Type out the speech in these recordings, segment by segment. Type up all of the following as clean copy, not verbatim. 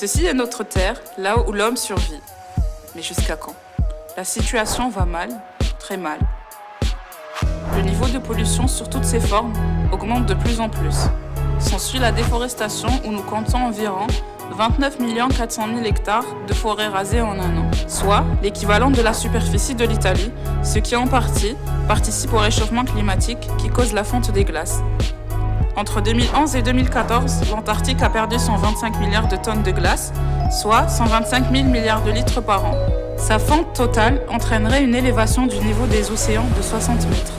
Ceci est notre terre, là où l'homme survit. Mais jusqu'à quand? La situation va mal, très mal. Le niveau de pollution sur toutes ses formes augmente de plus en plus. S'ensuit la déforestation où nous comptons environ 29 400 000 hectares de forêts rasées en un an, soit l'équivalent de la superficie de l'Italie, ce qui en partie participe au réchauffement climatique qui cause la fonte des glaces. Entre 2011 et 2014, l'Antarctique a perdu 125 milliards de tonnes de glace, soit 125 000 milliards de litres par an. Sa fonte totale entraînerait une élévation du niveau des océans de 60 mètres.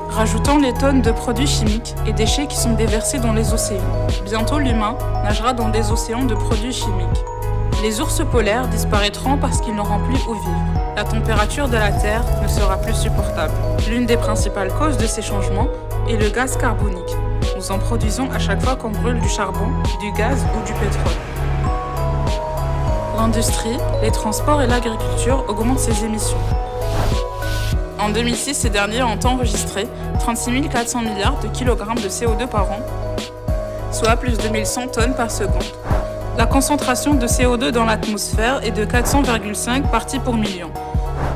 Rajoutons les tonnes de produits chimiques et déchets qui sont déversés dans les océans. Bientôt, l'humain nagera dans des océans de produits chimiques. Les ours polaires disparaîtront parce qu'ils n'auront plus où vivre. La température de la Terre ne sera plus supportable. L'une des principales causes de ces changements est le gaz carbonique. Nous en produisons à chaque fois qu'on brûle du charbon, du gaz ou du pétrole. L'industrie, les transports et l'agriculture augmentent ces émissions. En 2006, ces derniers ont enregistré 36 400 milliards de kilogrammes de CO2 par an, soit plus de 1100 tonnes par seconde. La concentration de CO2 dans l'atmosphère est de 400,5 parties pour million.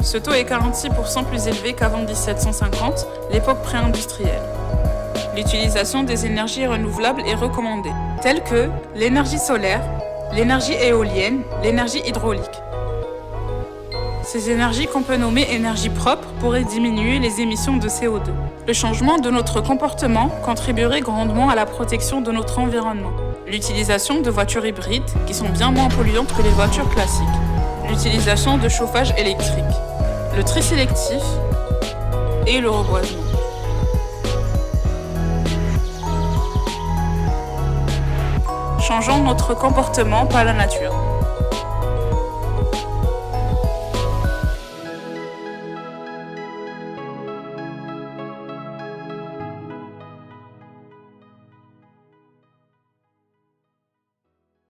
Ce taux est 46% plus élevé qu'avant 1750, l'époque pré-industrielle. L'utilisation des énergies renouvelables est recommandée, telles que l'énergie solaire, l'énergie éolienne, l'énergie hydraulique. Ces énergies qu'on peut nommer énergie propre pourraient diminuer les émissions de CO2. Le changement de notre comportement contribuerait grandement à la protection de notre environnement. L'utilisation de voitures hybrides qui sont bien moins polluantes que les voitures classiques. L'utilisation de chauffage électrique. Le tri sélectif et le reboisement. Changeons notre comportement par la nature.